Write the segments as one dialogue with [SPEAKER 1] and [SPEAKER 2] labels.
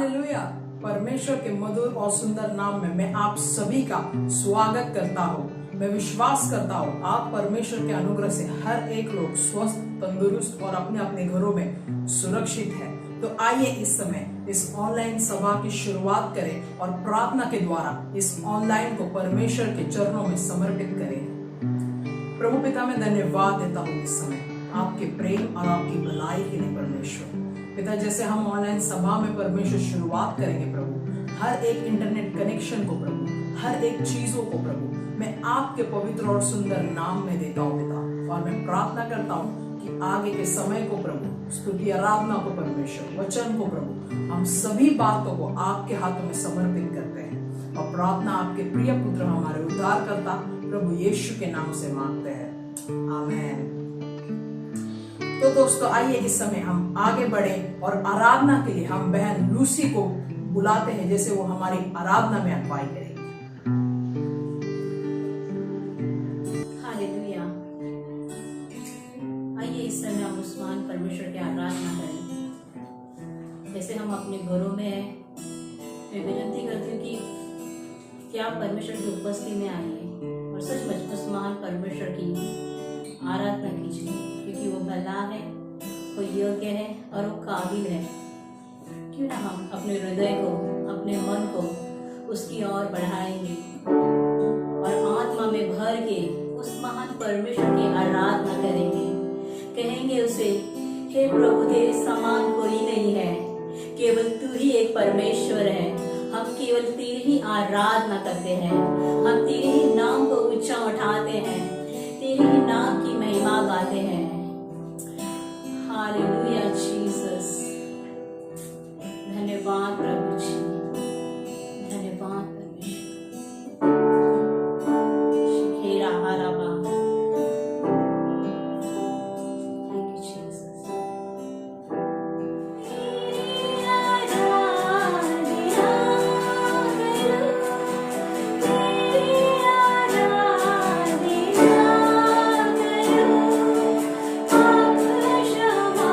[SPEAKER 1] Hallelujah. परमेश्वर के मधुर और सुंदर नाम में मैं आप सभी का स्वागत करता हूँ। मैं विश्वास करता हूँ आप परमेश्वर के अनुग्रह से हर एक लोग स्वस्थ, तंदुरुस्त और अपने अपने घरों में सुरक्षित है। तो आइए इस समय इस ऑनलाइन सभा की शुरुआत करें और प्रार्थना के द्वारा इस ऑनलाइन को परमेश्वर के चरणों में समर्पित करें। प्रभु पिता मैं धन्यवाद देता हूँ इस समय आपके प्रेम और आपकी भलाई के लिए परमेश्वर पिता। जैसे हम ऑनलाइन सभा में परमेश्वर शुरुआत करेंगे प्रभु, हर एक इंटरनेट कनेक्शन को प्रभु, हर एक चीजों को प्रभु मैं आपके पवित्र और सुंदर नाम में देता हूँ पिता। और मैं प्रार्थना करता हूँ कि आगे के समय को प्रभु, स्तुति आराधना को परमेश्वर, वचन को प्रभु, हम सभी बातों को आपके हाथों में समर्पित करते हैं और प्रार्थना आपके प्रिय पुत्र हमारे उद्धारकर्ता प्रभु यीशु के नाम से मांगते हैं, आमीन। तो दोस्तों आइए इस समय हम आगे बढ़े और आराधना के लिए हम बहन लूसी को बुलाते हैं, जैसे वो हमारी आराधना में अगुवाई करेगी।
[SPEAKER 2] हालेलुया। आइए इस समय हम उस महान परमेश्वर की आराधना करें। जैसे हम अपने घरों में हैं, मैं विनती करती हूँ कि क्या परमेश्वर की उपस्थिति में आइए और सचमुच उस महान परमेश्वर की आराधना कीजिए, क्योंकि वो भला है, वो योग्य है और वो काबिल है। क्यों ना हम अपने हृदय को, अपने मन को उसकी ओर बढ़ाएंगे और आत्मा में भर के उस महान परमेश्वर की आराधना करेंगे। कहेंगे उसे, हे प्रभु तेरे समान कोई नहीं है, केवल तू ही एक परमेश्वर है। हम केवल तेरी ही आराधना करते हैं, हम तेरे ही नाम को ऊंचा उठाते हैं, तेरे ही नाम की महिमा गाते हैं। Hallelujah Jesus. धन्यवाद प्रभु जी, धन्यवाद परमेश्वर। शिखेरा हराबा। Thank you Jesus.
[SPEAKER 3] Shama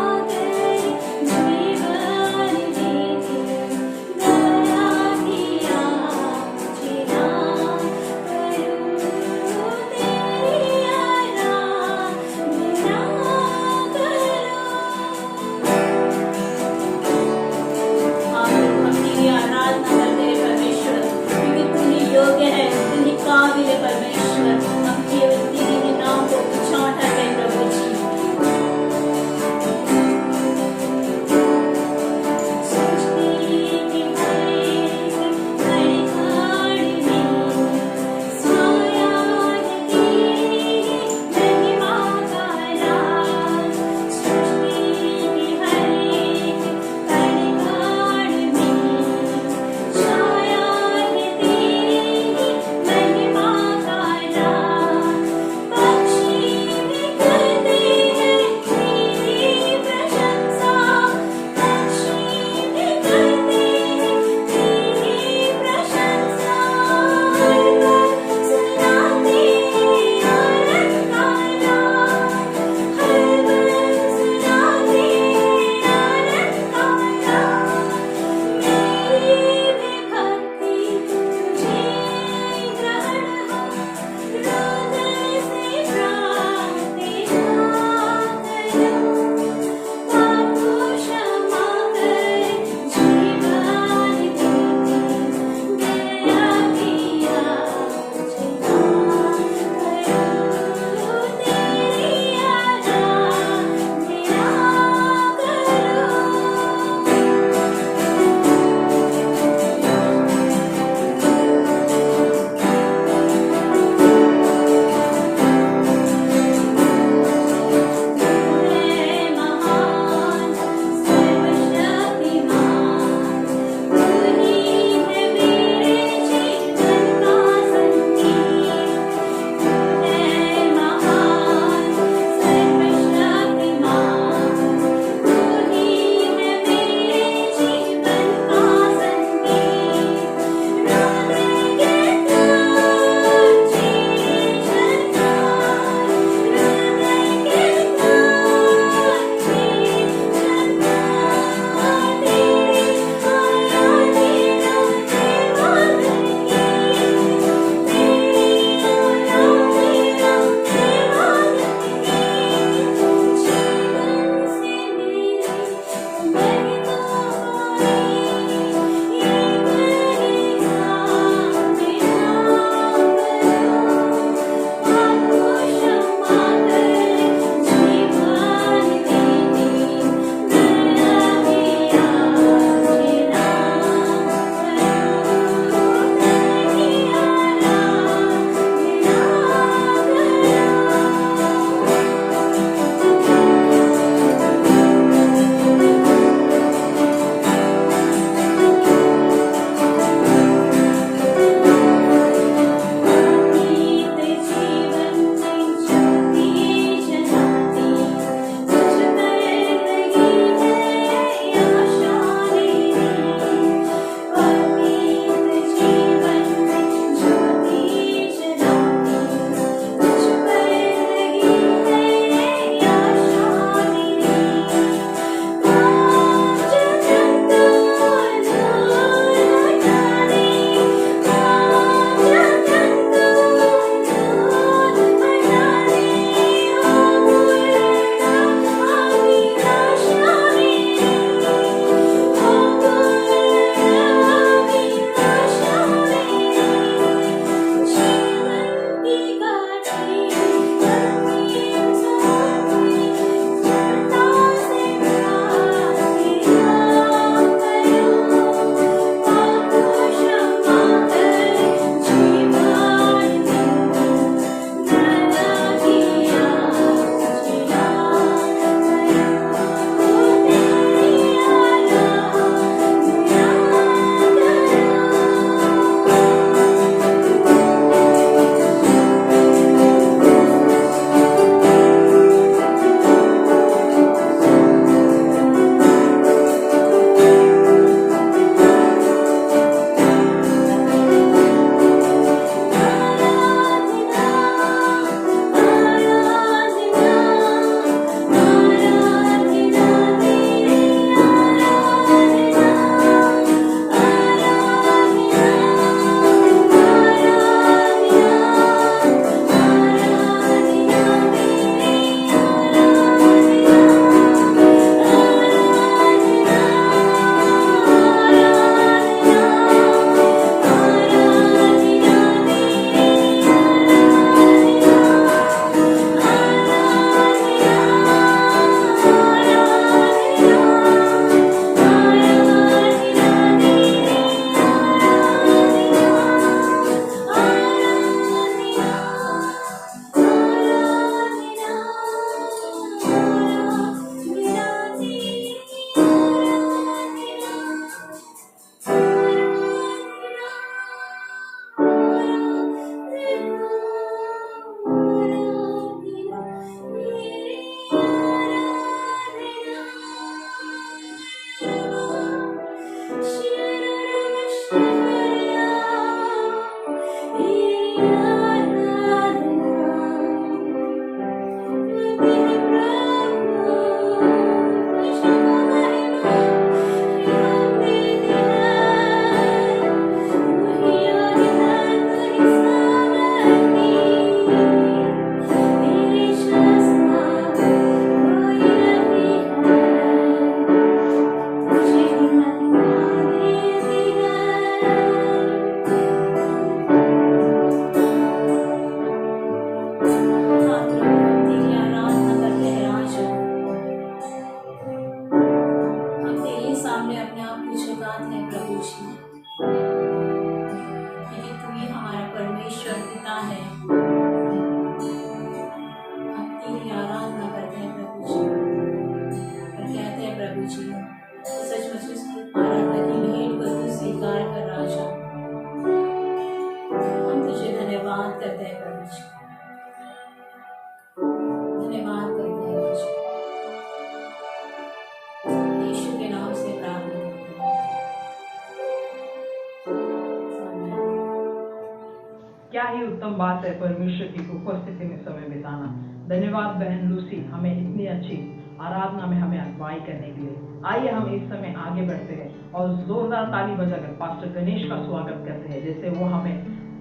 [SPEAKER 1] ही उत्तम बात है परमेश्वर की उपस्थिति में समय बिताना। धन्यवाद बहन लूसी, हमें इतनी अच्छी आराधना में हमें अगुवाई करने के लिए। आइए हम इस समय आगे बढ़ते हैं और जोरदार ताली बजाकर पास्टर गणेश का स्वागत करते हैं, जैसे वो हमें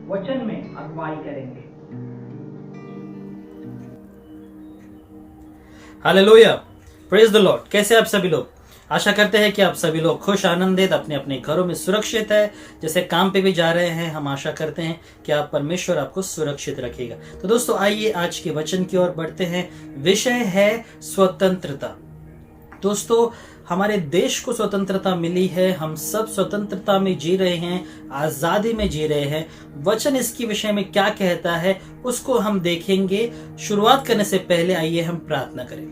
[SPEAKER 1] वचन में अगुवाई करेंगे।
[SPEAKER 3] Hallelujah, praise the Lord. कैसे आप सभी लोग? आशा करते हैं कि आप सभी लोग खुश आनंदित अपने अपने घरों में सुरक्षित है। जैसे काम पे भी जा रहे हैं, हम आशा करते हैं कि आप परमेश्वर आपको सुरक्षित रखेगा। तो दोस्तों आइए आज के वचन की ओर बढ़ते हैं। विषय है स्वतंत्रता। दोस्तों हमारे देश को स्वतंत्रता मिली है, हम सब स्वतंत्रता में जी रहे हैं, आजादी में जी रहे हैं। वचन इसके विषय में क्या कहता है उसको हम देखेंगे। शुरुआत करने से पहले आइए हम प्रार्थना करें।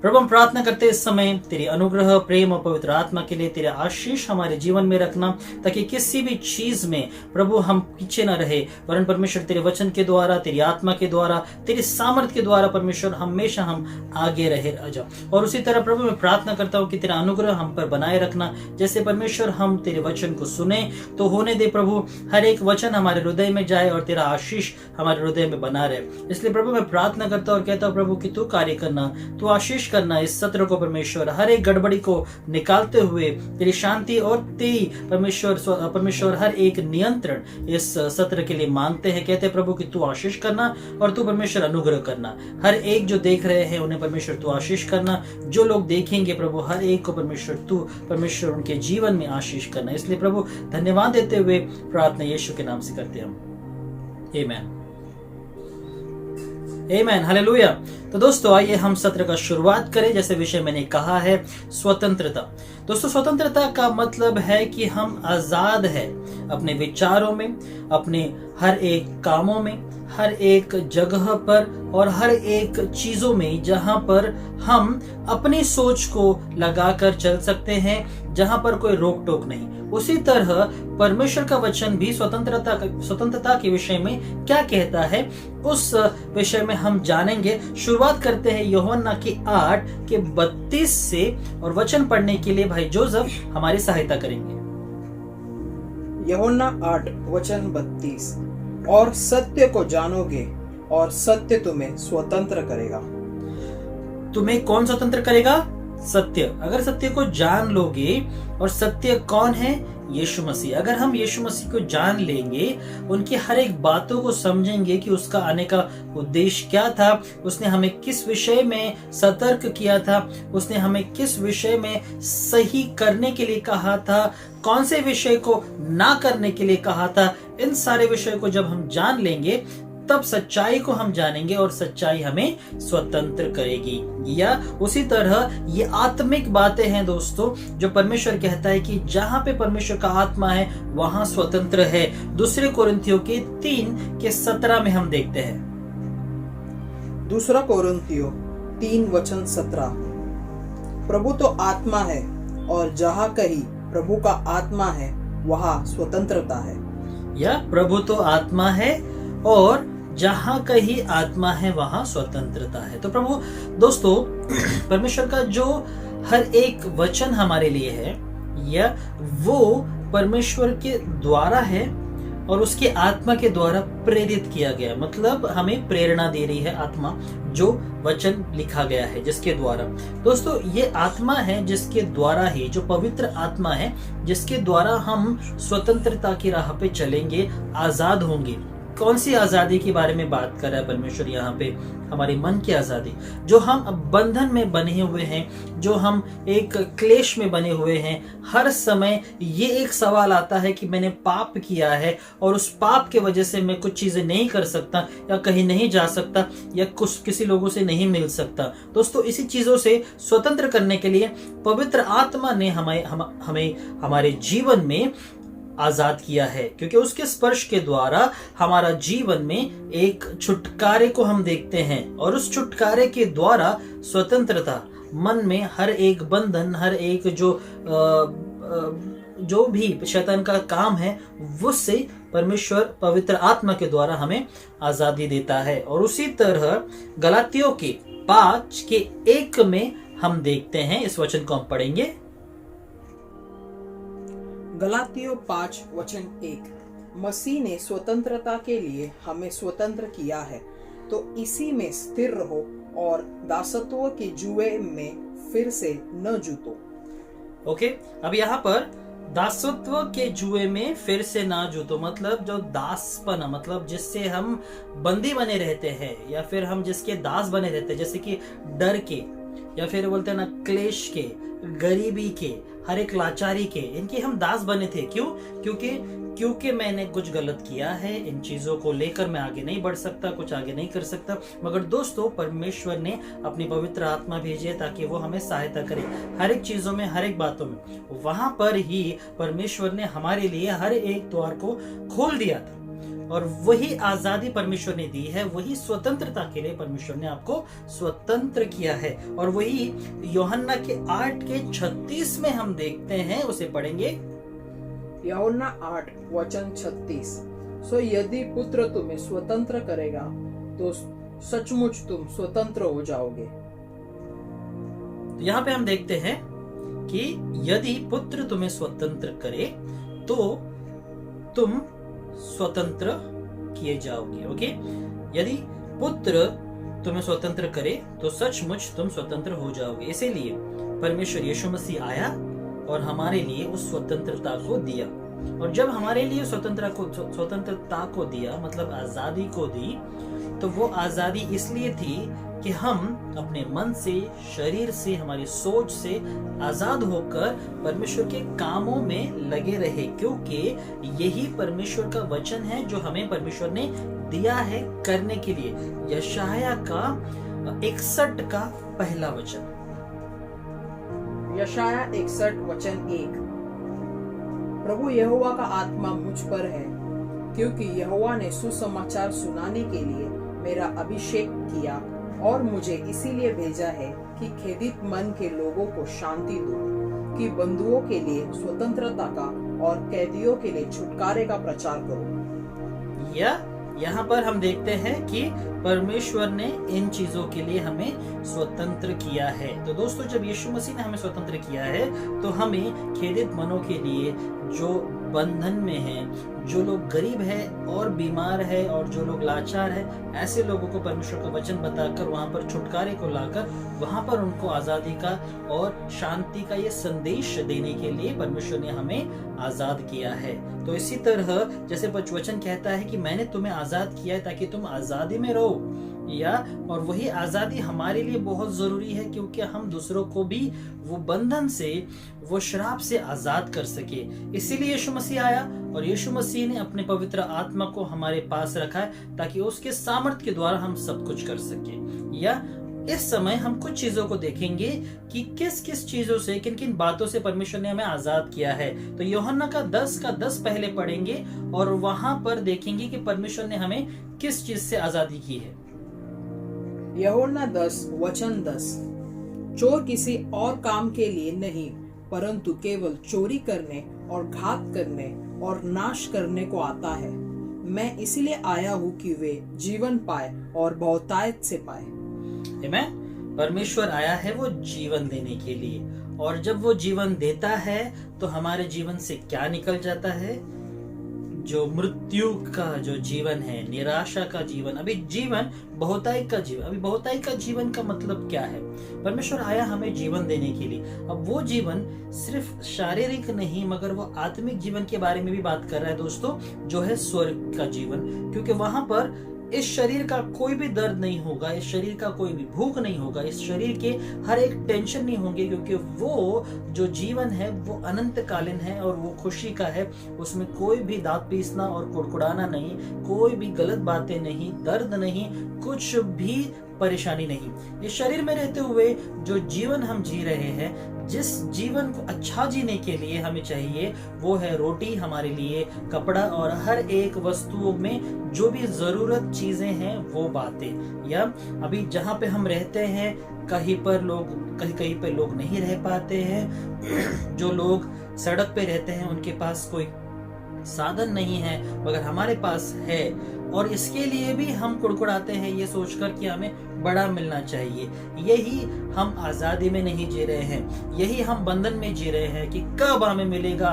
[SPEAKER 3] प्रभु, हम प्रार्थना करते इस समय तेरी अनुग्रह, प्रेम और पवित्र आत्मा के लिए तेरे आशीष हमारे जीवन में रखना, ताकि किसी भी चीज में प्रभु हम पीछे न रहे, वरन परमेश्वर तेरे वचन के द्वारा, तेरी आत्मा के द्वारा, तेरी सामर्थ के द्वारा परमेश्वर हमेशा हम आगे रहे राजा। और उसी तरह प्रभु मैं प्रार्थना करता हूँ कि तेरा अनुग्रह हम पर बनाए रखना। जैसे परमेश्वर हम तेरे वचन को सुने तो होने दे प्रभु, हर एक वचन हमारे हृदय में जाए और तेरा आशीष हमारे हृदय में बना रहे। इसलिए प्रभु मैं प्रार्थना करता हूँ और कहता हूँ प्रभु कि तू कार्य करना, तू आशीष करना इस सत्र को परमेश्वर, हर एक गड़बड़ी को निकालते हुए तेरी शांति और तेरी परमेश्वर हर एक नियंत्रण इस सत्र के लिए मांगते हैं। कहते हैं प्रभु कि तू आशीष करना और तू परमेश्वर अनुग्रह करना। हर एक जो देख रहे हैं उन्हें परमेश्वर तू आशीष करना, जो लोग देखेंगे प्रभु हर एक को परमेश्वर उनके जीवन में आशीष करना। इसलिए प्रभु धन्यवाद देते हुए प्रार्थना यीशु के नाम से करते हैं हम, आमीन आमीन, हालेलुया। तो दोस्तों आइए हम सत्र का शुरुआत करें। जैसे विषय मैंने कहा है स्वतंत्रता। दोस्तों स्वतंत्रता का मतलब है कि हम आजाद है अपने विचारों में, अपने हर एक कामों में, हर एक जगह पर और हर एक चीजों में जहां पर हम अपनी सोच को लगाकर चल सकते हैं, जहां पर कोई रोक टोक नहीं। उसी तरह परमेश्वर का वचन भी स्वतंत्रता के विषय में क्या कहता है उस विषय में हम जानेंगे। शुरुआत करते हैं यूहन्ना की 8:32 से और वचन पढ़ने के लिए भाई जोसेफ हमारी सहायता करेंगे।
[SPEAKER 4] यूहन्ना 8:32, और सत्य को जानोगे और सत्य तुम्हें स्वतंत्र करेगा।
[SPEAKER 3] तुम्हें कौन स्वतंत्र करेगा? सत्य। अगर सत्य को जान लोगे, और सत्य कौन है? यीशु मसीह। अगर हम यीशु मसीह को जान लेंगे, उनकी हर एक बातों को समझेंगे कि उसका आने का उद्देश्य क्या था, उसने हमें किस विषय में सतर्क किया था, उसने हमें किस विषय में सही करने के लिए कहा था, कौन से विषय को ना करने के लिए कहा था, इन सारे विषय को जब हम जान लेंगे तब सच्चाई को हम जानेंगे और सच्चाई हमें स्वतंत्र करेगी। या उसी तरह ये आत्मिक बातें हैं दोस्तों, जो परमेश्वर कहता है कि जहां पे परमेश्वर का आत्मा है वहां स्वतंत्र है। दूसरे कोरिन्थियों के 3:17 में हम देखते हैं।
[SPEAKER 4] दूसरा कोरिन्थियों 3:17, प्रभु तो आत्मा है और जहाँ कहीं प्रभु का आत्मा है वहाँ स्वतंत्रता है।
[SPEAKER 3] या प्रभु तो आत्मा है और जहां कहीं आत्मा है वहां स्वतंत्रता है। तो प्रभु दोस्तों परमेश्वर का जो हर एक वचन हमारे लिए है, या वो परमेश्वर के द्वारा है और उसके आत्मा के द्वारा प्रेरित किया गया। मतलब हमें प्रेरणा दे रही है आत्मा, जो वचन लिखा गया है जिसके द्वारा। दोस्तों ये आत्मा है जिसके द्वारा ही, जो पवित्र आत्मा है जिसके द्वारा हम स्वतंत्रता की राह पे चलेंगे, आजाद होंगे। कौन सी आजादी के बारे में बात कर रहा है परमेश्वर यहाँ पे? हमारे मन की आजादी। जो हम बंधन में बने हुए हैं, जो हम एक क्लेश में बने हुए हैं, हर समय ये एक सवाल आता है कि मैंने पाप किया है और उस पाप के वजह से मैं कुछ चीजें नहीं कर सकता, या कहीं नहीं जा सकता, या कुछ किसी लोगों से नहीं मिल सकता। दोस्तों इसी चीजों से स्वतंत्र करने के लिए पवित्र आत्मा ने हमें हमारे जीवन में आजाद किया है, क्योंकि उसके स्पर्श के द्वारा हमारा जीवन में एक छुटकारे को हम देखते हैं, और उस छुटकारे के द्वारा स्वतंत्रता, मन में हर एक बंधन, हर एक जो भी शैतान का काम है, उससे परमेश्वर पवित्र आत्मा के द्वारा हमें आजादी देता है। और उसी तरह गलातियों के 5:1 में हम देखते हैं, इस वचन को हम पढ़ेंगे।
[SPEAKER 4] गलातियों 5:1, मसीह ने स्वतंत्रता के लिए हमें स्वतंत्र किया है, तो इसी में स्थिर रहो और दासत्व के जुए में फिर से न जूतो।
[SPEAKER 3] ओके, अब यहाँ पर दासत्व के जुए में फिर से ना जूतो, मतलब जो दासपन, मतलब जिससे हम बंदी बने रहते हैं या फिर हम जिसके दास बने रहते हैं, जैसे कि डर के या फिर बोलते हैं ना क्लेश के, गरीबी के, हर एक लाचारी के, इनके हम दास बने थे। क्यों? क्योंकि मैंने कुछ गलत किया है, इन चीजों को लेकर मैं आगे नहीं बढ़ सकता, कुछ आगे नहीं कर सकता। मगर दोस्तों, परमेश्वर ने अपनी पवित्र आत्मा भेजी है ताकि वो हमें सहायता करे हर एक चीजों में, हर एक बातों में। वहां पर ही परमेश्वर ने हमारे लिए हर एक द्वार को खोल दिया था और वही आजादी परमेश्वर ने दी है, वही स्वतंत्रता के लिए परमेश्वर ने आपको स्वतंत्र किया है। और वही यूहन्ना के 8:36 में हम देखते हैं, उसे पढ़ेंगे।
[SPEAKER 4] यूहन्ना 8:36। सो यदि पुत्र तुम्हें स्वतंत्र करेगा तो सचमुच तुम स्वतंत्र हो जाओगे।
[SPEAKER 3] तो यहाँ पे हम देखते हैं कि यदि पुत्र तुम्हें स्वतंत्र करे तो तुम स्वतंत्र किए जाओगे। ओके, यदि पुत्र तुम्हें स्वतंत्र करे तो सचमुच तुम स्वतंत्र हो जाओगे। इसीलिए परमेश्वर यीशु मसीह आया और हमारे लिए उस स्वतंत्रता को दिया। और जब हमारे लिए स्वतंत्रता को दिया, मतलब आजादी को दी, तो वो आजादी इसलिए थी कि हम अपने मन से, शरीर से, हमारी सोच से आजाद होकर परमेश्वर के कामों में लगे रहे, क्योंकि यही परमेश्वर का वचन है जो हमें परमेश्वर ने दिया है करने के लिए। यशाया का 61 का पहला वचन।
[SPEAKER 4] यशाया 61:1। प्रभु यहोवा का आत्मा मुझ पर है, क्योंकि यहोवा ने सुसमाचार सुनाने के लिए मेरा अभिषेक किया और मुझे इसीलिए भेजा है कि खेदित मन के लोगों को शांति दूं, कि बंधुओं के लिए स्वतंत्रता का और कैदियों के लिए छुटकारे का प्रचार करूं।
[SPEAKER 3] यहाँ पर हम देखते हैं कि परमेश्वर ने इन चीजों के लिए हमें स्वतंत्र किया है। तो दोस्तों, जब यीशु मसीह ने हमें स्वतंत्र किया है तो हमें खेदित मनों के लिए, जो बंधन में हैं, जो लोग गरीब है और बीमार है और जो लोग लाचार है, ऐसे लोगों को परमेश्वर का वचन बताकर वहां पर छुटकारे को लाकर वहां पर उनको आजादी का और शांति का ये संदेश देने के लिए परमेश्वर ने हमें आजाद किया है। तो इसी तरह जैसे वचन कहता है कि मैंने तुम्हें आजाद किया है ताकि तुम आजादी में रहो, और वही आजादी हमारे लिए बहुत जरूरी है, क्योंकि हम दूसरों को भी वो बंधन से, वो श्राप से आजाद कर सके। इसीलिए यीशु मसीह आया और यीशु मसीह ने अपने पवित्र आत्मा को हमारे पास रखा है ताकि उसके सामर्थ्य के द्वारा हम सब कुछ कर सके। इस समय हम कुछ चीजों को देखेंगे कि किस किस चीजों से, किन किन बातों से परमेश्वर ने हमें आजाद किया है। तो यूहन्ना का 10:10 पहले पढ़ेंगे और वहां पर देखेंगे कि परमेश्वर ने हमें किस चीज से आजादी की है।
[SPEAKER 4] यूहन्ना 10:10। चोर किसी और काम के लिए नहीं, परंतु केवल चोरी करने और घात करने और नाश करने को आता है। मैं इसलिए आया हूँ कि वे जीवन पाए और बहुतायत से पाए।
[SPEAKER 3] आमीन। परमेश्वर आया है वो जीवन देने के लिए, और जब वो जीवन देता है तो हमारे जीवन से क्या निकल जाता है? जो मृत्यु का जो जीवन है, निराशा का जीवन, अभी जीवन बहुतायी का जीवन। अभी बहुतायी का जीवन का मतलब क्या है? परमेश्वर आया हमें जीवन देने के लिए। अब वो जीवन सिर्फ शारीरिक नहीं मगर वो आत्मिक जीवन के बारे में भी बात कर रहा है दोस्तों, जो है स्वर्ग का जीवन। क्योंकि वहां पर इस शरीर का कोई भी दर्द नहीं होगा, इस शरीर का कोई भी भूख नहीं होगा, इस शरीर के हर एक टेंशन नहीं होंगे, क्योंकि वो जो जीवन है वो अनंत कालीन है और वो खुशी का है। उसमें कोई भी दांत पीसना और कुड़कुड़ाना नहीं, कोई भी गलत बातें नहीं, दर्द नहीं, कुछ भी परेशानी नहीं। इस शरीर में रहते हुए जो जीवन हम जी रहे हैं, जिस जीवन को अच्छा जीने के लिए हमें चाहिए वो है रोटी, हमारे लिए कपड़ा और हर एक वस्तुओं में जो भी जरूरत चीजें हैं वो बातें। या अभी जहाँ पे हम रहते हैं कहीं पे लोग नहीं रह पाते हैं। जो लोग सड़क पे रहते हैं उनके पास कोई साधन नहीं है, मगर हमारे पास है, और इसके लिए भी हम कुड़कुड़ाते हैं ये सोचकर कि हमें बड़ा मिलना चाहिए। यही हम आजादी में नहीं जी रहे हैं, यही हम बंधन में जी रहे हैं कि कब हमें मिलेगा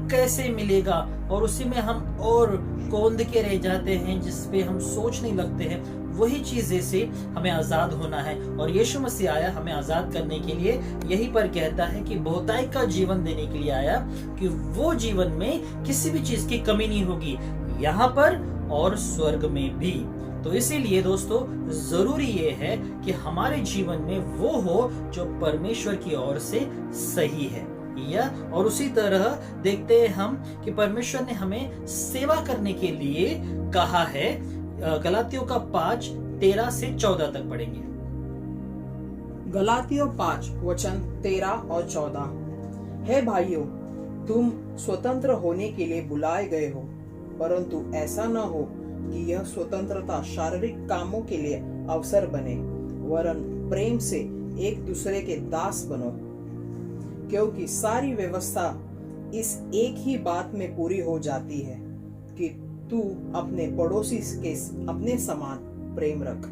[SPEAKER 3] कैसे मिलेगा, और उसी में हम और कौंध के रह जाते हैं, जिसपे हम सोच नहीं लगते हैं। वही चीजें से हमें आजाद होना है, और यीशु मसीह आया हमें आजाद करने के लिए। यही पर कहता है कि बहुतायत का जीवन देने के लिए आया, कि वो जीवन में किसी भी चीज की कमी नहीं होगी, यहाँ पर और स्वर्ग में भी। तो इसीलिए दोस्तों जरूरी ये है कि हमारे जीवन में वो हो जो परमेश्वर की ओर से सही है। या और उसी तरह देखते हैं हम कि परमेश्वर ने हमें सेवा करने के लिए कहा है। गलातियों का 5:13 से 14 तक पढ़ेंगे।
[SPEAKER 4] गलातियों 5 वचन 13 और 14। हे भाइयों, तुम स्वतंत्र होने के लिए बुलाए गए हो, परंतु ऐसा न हो कि यह स्वतंत्रता शारीरिक कामों के लिए अवसर बने, वरन प्रेम से एक दूसरे के दास बनो, क्योंकि सारी व्यवस्था इस एक ही बात में पूरी हो जाती है कि तू अपने पड़ोसी के अपने समान प्रेम रख।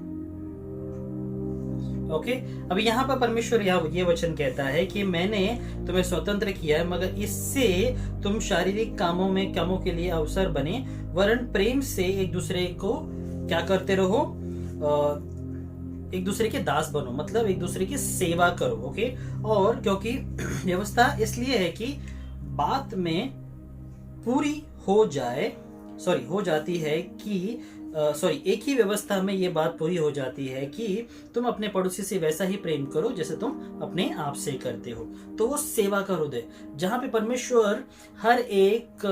[SPEAKER 3] ओके, अब यहाँ पर परमेश्वर ये वचन कहता है कि मैंने तुम्हें स्वतंत्र किया है, मगर इससे तुम शारीरिक कामों के लिए अवसर बने, वरन प्रेम से एक दूसरे को क्या करते रहो, एक दूसरे के दास बनो, मतलब एक दूसरे की सेवा करो। ओके, और क्योंकि व्यवस्था इसलिए है कि बात में पूरी हो जाती है कि एक ही व्यवस्था में ये बात पूरी हो जाती है कि तुम अपने पड़ोसी से वैसा ही प्रेम करो जैसे तुम अपने आप से करते हो। तो वो सेवा का हृदय, जहां पे परमेश्वर हर एक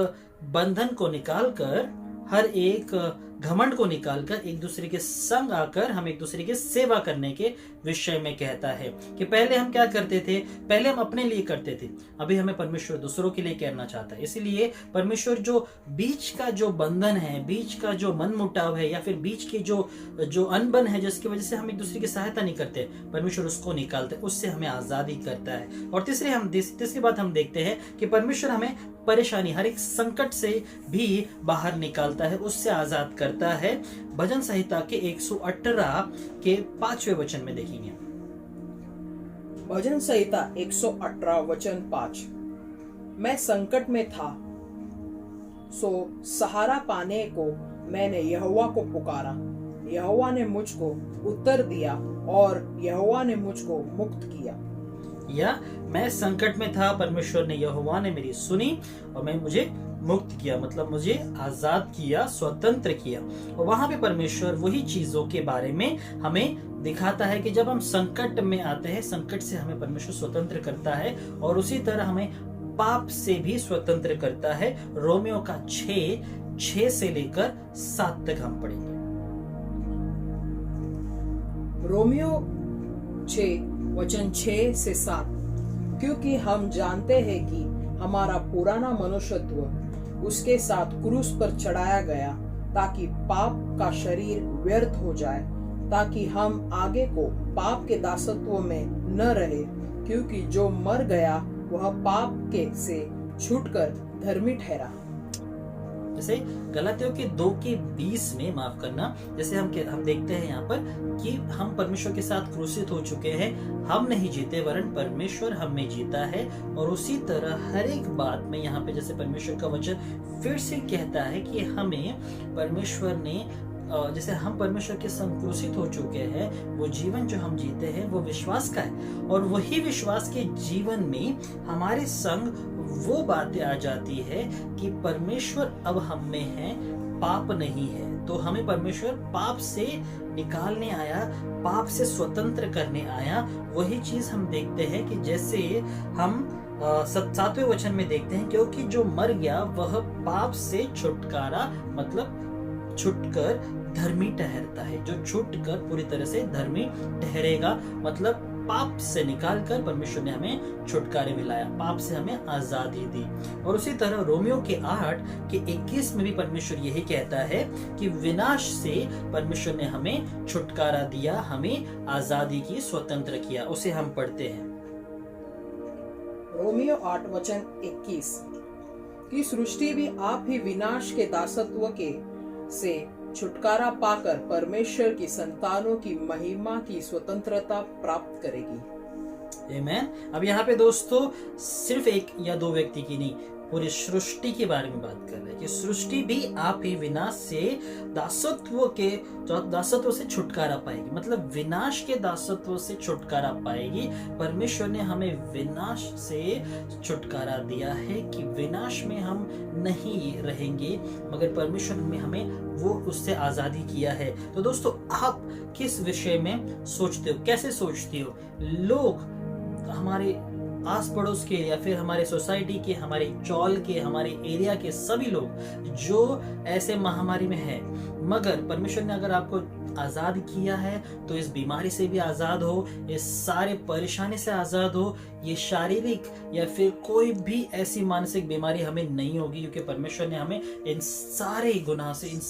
[SPEAKER 3] बंधन को निकालकर, हर एक घमंड को निकालकर एक दूसरे के संग आकर हम एक दूसरे की सेवा करने के विषय में कहता है कि पहले हम क्या करते थे, पहले हम अपने लिए करते थे, अभी हमें परमेश्वर दूसरों के लिए करना चाहता है। इसीलिए परमेश्वर जो बीच का जो बंधन है, बीच का जो मन मुटाव है, या फिर बीच की जो अनबन है जिसकी वजह से हम एक दूसरे की सहायता नहीं करते, परमेश्वर उसको निकालता है, उससे हमें आजादी करता है। और तीसरी बात हम देखते हैं कि परमेश्वर हमें परेशानी, हर एक संकट से भी बाहर निकालता है, उससे आजाद करता है। भजन संहिता के 118 के 5वें वचन में देखेंगे।
[SPEAKER 4] भजन संहिता 118 वचन 5। मैं संकट में था, सो सहारा पाने को मैंने यहोवा को पुकारा, यहोवा ने मुझको उत्तर दिया और यहोवा ने मुझको मुक्त किया।
[SPEAKER 3] या मैं संकट में था, परमेश्वर ने, यहोवा ने मेरी सुनी और मुझे मुक्त किया, मतलब मुझे आजाद किया, स्वतंत्र किया। और वहां पे परमेश्वर वही चीजों के बारे में हमें दिखाता है कि जब हम संकट में आते हैं, संकट से हमें परमेश्वर स्वतंत्र करता है, और उसी तरह हमें पाप से भी स्वतंत्र करता है। रोमियो का 6 से लेकर 7 तक हम पढ़ेंगे।
[SPEAKER 4] रोमियो 6 वचन 6 से 7। क्योंकि हम जानते हैं कि हमारा पुराना मनुष्यत्व उसके साथ क्रूस पर चढ़ाया गया, ताकि पाप का शरीर व्यर्थ हो जाए, ताकि हम आगे को पाप के दासत्व में न रहे, क्योंकि जो मर गया वह पाप के से छूटकर धर्मी ठहरा।
[SPEAKER 3] जैसे गलातियों के 2:20 में, माफ करना, जैसे हम देखते हैं यहाँ पर कि हम परमेश्वर के साथ क्रूसित हो चुके हैं, हम नहीं जीते वरन परमेश्वर हम में जीता है। और उसी तरह हर एक बात में यहाँ पे जैसे परमेश्वर का वचन फिर से कहता है कि हमें परमेश्वर ने, जैसे हम परमेश्वर के संग क्रूसित हो चुके हैं, वो जीवन जो हम जीते हैं वो विश्वास का है, और वही विश्वास के जीवन में हमारे संग वो बातें आ जाती है कि परमेश्वर अब हम में है, पाप नहीं है। तो हमें परमेश्वर पाप से निकालने आया, पाप से स्वतंत्र करने आया। वही चीज हम देखते हैं कि जैसे हम 7वें वचन में देखते हैं, क्योंकि जो मर गया वह पाप से छुटकारा, मतलब छुटकर धर्मी ठहरता है। जो छुटकर पूरी तरह से धर्मी ठहरेगा, मतलब पाप से निकालकर परमेश्वर ने हमें छुटकारे में लाया, पाप से हमें आजादी दी। और उसी तरह रोमियो के 8 के 21 में भी परमेश्वर यही कहता है कि विनाश से परमेश्वर ने हमें छुटकारा दिया, हमें आजादी की, स्वतंत्र किया। उसे हम पढ़ते हैं।
[SPEAKER 4] रोमियो 8 वचन 21 की सृष्टि भी आप ही विनाश के दासत्व के से छुटकारा पाकर परमेश्वर की संतानों की महिमा की स्वतंत्रता प्राप्त करेगी।
[SPEAKER 3] आमीन। अब यहाँ पे दोस्तों सिर्फ 1 या 2 व्यक्ति की नहीं, पूरी सृष्टि के बारे में बात कर रहे हैं कि सृष्टि भी आप ही विनाश से दासत्व से छुटकारा पाएगी। मतलब विनाश के दासत्व से छुटकारा पाएगी। परमेश्वर ने हमें विनाश से छुटकारा दिया है कि विनाश में हम नहीं रहेंगे, मगर परमेश्वर ने हमें वो उससे आजादी किया है। तो दोस्तों, आप किस विषय में सोचते हो, कैसे सोचते हो? लोग हमारे आस पड़ोस के या फिर हमारे सोसाइटी के, हमारे चौल के, हमारे एरिया के सभी लोग जो ऐसे महामारी में है, मगर परमेश्वर ने अगर आपको आजाद किया है तो इस बीमारी से भी आजाद हो, इस सारे परेशानी से आजाद हो। ये शारीरिक या फिर कोई भी ऐसी मानसिक बीमारी हमें नहीं होगी, क्योंकि परमेश्वर ने हमें इन सारे गुनाह से, इन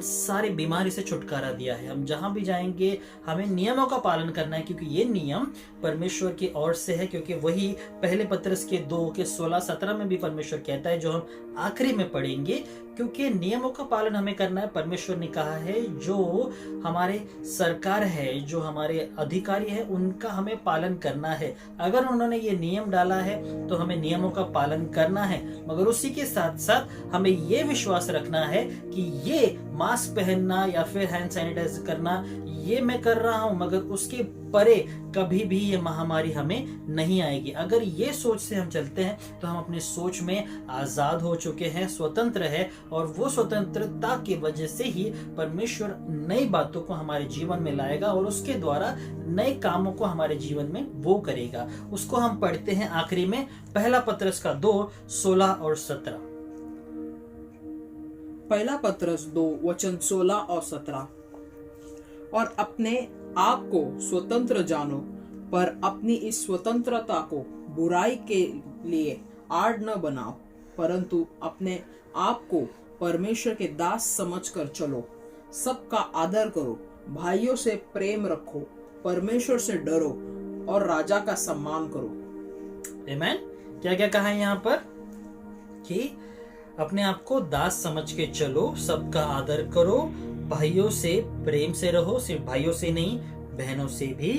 [SPEAKER 3] सारे बीमारी से छुटकारा दिया है। हम जहां भी जाएंगे हमें नियमों का पालन करना है, क्योंकि ये नियम परमेश्वर की ओर से है। क्योंकि वही पहले पत्रस के 2 के 16-17 में भी परमेश्वर कहता है, जो हम आखिरी में पढ़ेंगे, क्योंकि नियमों का पालन हमें करना है। परमेश्वर ने कहा है जो हमारे सरकार है, जो हमारे अधिकारी है, उनका हमें पालन करना है। अगर उन्होंने ये नियम डाला है तो हमें नियमों का पालन करना है, मगर उसी के साथ साथ हमें ये विश्वास रखना है कि ये मास्क पहनना या फिर हैंड सैनिटाइज करना ये मैं कर रहा हूं, मगर उसके परे कभी भी ये महामारी हमें नहीं आएगी। अगर ये सोच से हम चलते हैं तो हम अपनी सोच में आजाद हो चुके हैं, स्वतंत्र है, और वो स्वतंत्रता की वजह से ही परमेश्वर नई बातों को हमारे जीवन में लाएगा और उसके द्वारा नए कामों को हमारे जीवन में वो करेगा। उसको हम पढ़ते हैं आखिरी में, पहला पत्रस का 2:16-17।
[SPEAKER 4] पहला पत्रस 2:16-17। और अपने आप को स्वतंत्र जानो, पर अपनी इस स्वतंत्रता को बुराई के लिए आड़ न बनाओ, परंतु अपने आप को परमेश्वर के दास समझकर चलो। सबका आदर करो, भाइयों से प्रेम रखो, परमेश्वर से डरो और राजा का सम्मान करो।
[SPEAKER 3] आमीन। क्या क्या कहा है यहाँ पर कि अपने आप को दास समझ के चलो, सबका आदर करो, भाइयों से प्रेम से रहो, सिर्फ भाइयों से नहीं बहनों से भी,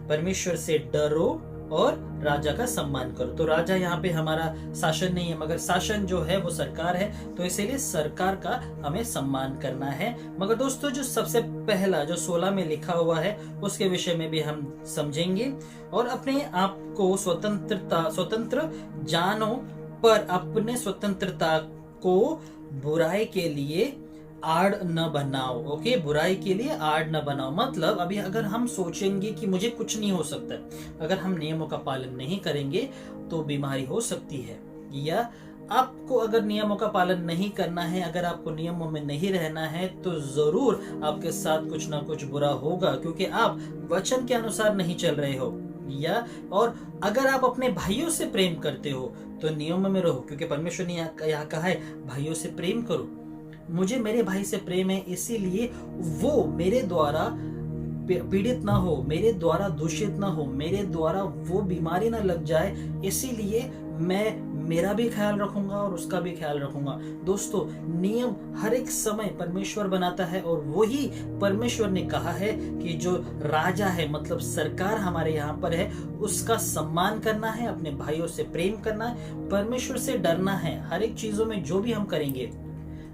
[SPEAKER 3] परमेश्वर से डरो और राजा का सम्मान करो। तो राजा यहाँ पे हमारा शासन नहीं है, मगर शासन जो है वो सरकार है, तो इसीलिए सरकार का हमें सम्मान करना है। मगर दोस्तों, जो सबसे पहला जो 16 में लिखा हुआ है उसके विषय में भी हम समझेंगे। और अपने आप को स्वतंत्र जानो, पर अपने स्वतंत्रता को बुराई के लिए आड़ न बनाओ। ओके, बुराई के लिए आड़ न बनाओ। मतलब अभी अगर हम सोचेंगे कि मुझे कुछ नहीं हो सकता, अगर हम नियमों का पालन नहीं करेंगे तो बीमारी हो सकती है, या आपको अगर नियमों का पालन नहीं करना है, अगर आपको नियमों में नहीं रहना है, तो जरूर आपके साथ कुछ ना कुछ बुरा होगा, क्योंकि आप वचन के अनुसार नहीं चल रहे हो। या और अगर आप अपने भाइयों से प्रेम करते हो तो नियमों में रहो, क्योंकि परमेश्वर ने यहाँ कहा है भाइयों से प्रेम करो। मुझे मेरे भाई से प्रेम है, इसीलिए वो मेरे द्वारा पीड़ित ना हो, मेरे द्वारा दूषित ना हो, मेरे द्वारा वो बीमारी ना लग जाए, इसीलिए मैं मेरा भी ख्याल रखूंगा और उसका भी ख्याल रखूंगा। दोस्तों, नियम हर एक समय परमेश्वर बनाता है, और वही परमेश्वर ने कहा है कि जो राजा है, मतलब सरकार हमारे यहाँ पर है, उसका सम्मान करना है, अपने भाइयों से प्रेम करना है, परमेश्वर से डरना है। हर एक चीजों में जो भी हम करेंगे,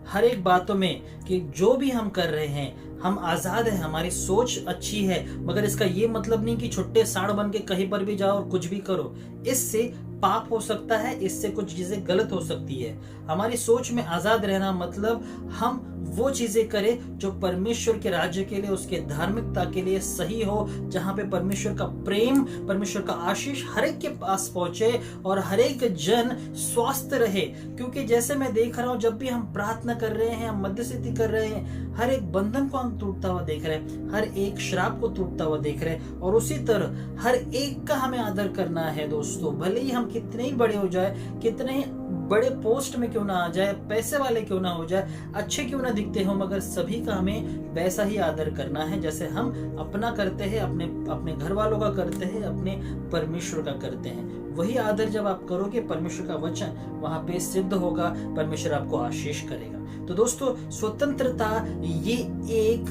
[SPEAKER 3] हर एक बातों में कि जो भी हम कर रहे हैं, हम आजाद हैं, हमारी सोच अच्छी है, मगर इसका ये मतलब नहीं कि छुट्टे साड़ बन के कहीं पर भी जाओ और कुछ भी करो। इससे पाप हो सकता है, इससे कुछ चीजें गलत हो सकती है। हमारी सोच में आजाद रहना मतलब हम वो चीजें करें जो परमेश्वर के राज्य के लिए, उसके धार्मिकता के लिए सही हो, जहां पे परमेश्वर का प्रेम, परमेश्वर का आशीष हर एक के पास पहुंचे और हर एक जन स्वस्थ रहे। क्योंकि जैसे मैं देख रहा हूं, जब भी हम प्रार्थना कर रहे हैं, हम मध्यस्थी कर रहे हैं, हर एक बंधन को हम टूटता हुआ देख रहे हैं, हर एक श्राप को टूटता हुआ देख रहे हैं, और उसी तरह हर एक का हमें आदर करना है। दोस्तों, भले ही हम कितने ही बड़े हो जाए, कितने ही बड़े पोस्ट में क्यों ना आ जाए, पैसे वाले क्यों ना हो जाए, अच्छे क्यों ना दिखते हो, मगर सभी का हमें वैसा ही आदर करना है जैसे हम अपना करते हैं, अपने घर वालों का करते हैं, अपने परमेश्वर का करते हैं। वही आदर जब आप करोगे, परमेश्वर का वचन वहां पे सिद्ध होगा, परमेश्वर आपको आशीष करेगा। तो दोस्तों, स्वतंत्रता ये एक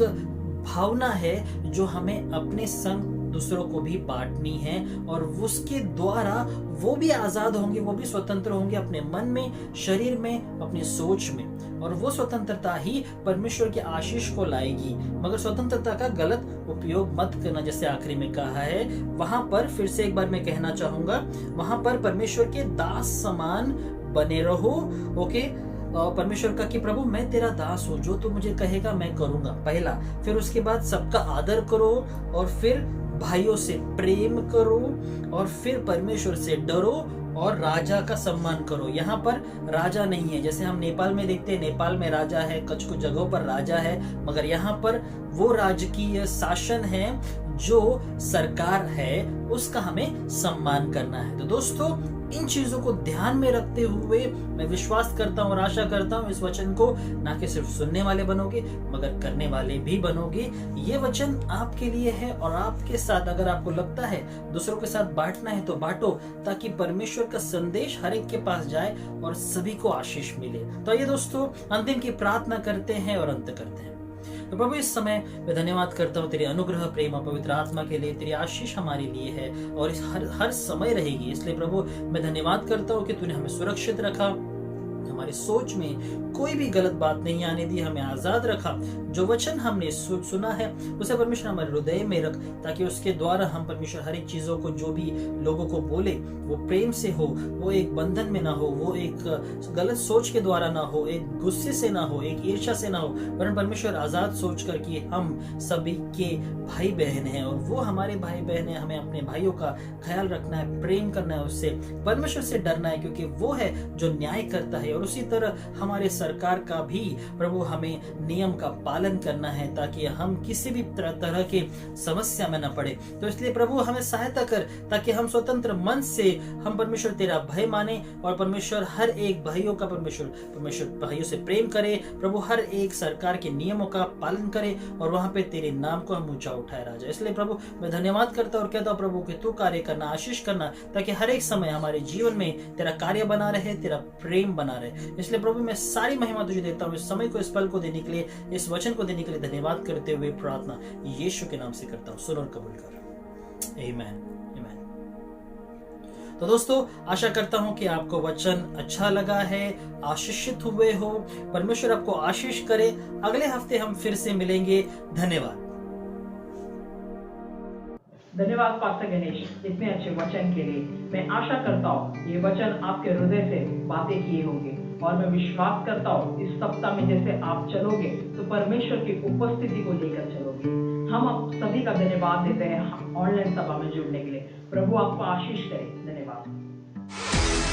[SPEAKER 3] भावना है जो हमें अपने संग दूसरों को भी बांटनी है और उसके द्वारा वो भी आजाद होंगे, वो भी स्वतंत्र होंगे अपने मन में, शरीर में, अपनी सोच में। और वो स्वतंत्रता ही परमेश्वर की आशीष को लाएगी। मगर स्वतंत्रता का गलत उपयोग मत करना, जैसे आखिरी में कहा है। वहां पर फिर से एक बार मैं कहना चाहूंगा, वहां पर परमेश्वर के दास समान बने रहो। ओके, परमेश्वर का कि प्रभु मैं तेरा दास हूं, जो तू मुझे कहेगा मैं करूंगा, पहला। फिर उसके बाद सबका आदर करो, और फिर भाइयों से प्रेम करो, और फिर परमेश्वर से डरो, और राजा का सम्मान करो। यहाँ पर राजा नहीं है, जैसे हम नेपाल में देखते हैं, नेपाल में राजा है, कुछ जगहों पर राजा है, मगर यहाँ पर वो राजकीय शासन है, जो सरकार है, उसका हमें सम्मान करना है। तो दोस्तों, इन चीजों को ध्यान में रखते हुए मैं विश्वास करता हूँ और आशा करता हूँ इस वचन को ना कि सिर्फ सुनने वाले बनोगे, मगर करने वाले भी बनोगे। ये वचन आपके लिए है, और आपके साथ अगर आपको लगता है दूसरों के साथ बांटना है तो बांटो, ताकि परमेश्वर का संदेश हर एक के पास जाए और सभी को आशीष मिले। तो ये दोस्तों, अंतिम की प्रार्थना करते हैं और अंत करते हैं। तो प्रभु, इस समय मैं धन्यवाद करता हूँ तेरे अनुग्रह, प्रेम और पवित्र आत्मा के लिए। तेरी आशीष हमारे लिए है और इस हर समय रहेगी। इसलिए प्रभु, मैं धन्यवाद करता हूँ कि तूने हमें सुरक्षित रखा, हमारी सोच में कोई भी गलत बात नहीं आने दी, हमें आजाद रखा। जो वचन हमने सुना है उसे परमेश्वर हमारे हृदय में रख, ताकि उसके द्वारा हम परमेश्वर हर एक चीजों को, जो भी लोगों को बोले, वो प्रेम से हो, वो एक बंधन में ना हो, वो एक गलत सोच के द्वारा ना हो, एक गुस्से से ना हो, एक ईर्ष्या से ना हो, वरन परमेश्वर आजाद सोच कर कि हम सभी के भाई बहन हैं, और वो हमारे भाई बहन है। हमें अपने भाइयों का ख्याल रखना है, प्रेम करना है, उससे परमेश्वर से डरना है, क्योंकि वो है जो न्याय करता है। और उसी तरह हमारे सरकार का भी प्रभु हमें नियम का पालन करना है, ताकि हम किसी भी तरह के समस्या में न पड़े। तो इसलिए प्रभु हमें सहायता कर, ताकि हम स्वतंत्र मन से हम परमेश्वर तेरा भय माने, और परमेश्वर हर एक भाइयों का परमेश्वर भाइयों से प्रेम करे, प्रभु हर एक सरकार के नियमों का पालन करे, और वहां पे तेरे नाम को हम ऊंचा उठाए राजा। इसलिए प्रभु मैं धन्यवाद करता और कहता हूं प्रभु कि तू कार्य करना, आशीष करना, ताकि हर एक समय हमारे जीवन में तेरा कार्य बना रहे, तेरा प्रेम बना रहे। इसलिए प्रभु मैं सारी महिमा तुझे देता हूँ, इस समय को, इस पल को देने के लिए, इस वचन को देने के लिए धन्यवाद करते हुए प्रार्थना यीशु के नाम से करता हूँ। सुन और कबूल कर। आमीन। तो दोस्तों, आशा करता हूं कि आपको वचन अच्छा लगा है, आशीषित हुए हो। परमेश्वर आपको आशीष करे। अगले हफ्ते हम फिर से मिलेंगे। धन्यवाद।
[SPEAKER 1] धन्यवाद पास्टर गणेश, इतने अच्छे वचन के लिए। मैं आशा करता हूँ ये वचन आपके हृदय से बातें किए होंगे, और मैं विश्वास करता हूँ इस सप्ताह में जैसे आप चलोगे तो परमेश्वर की उपस्थिति को लेकर चलोगे। हम आप सभी का धन्यवाद देते हैं ऑनलाइन सभा में जुड़ने के लिए। प्रभु आपको आशीष करे। धन्यवाद।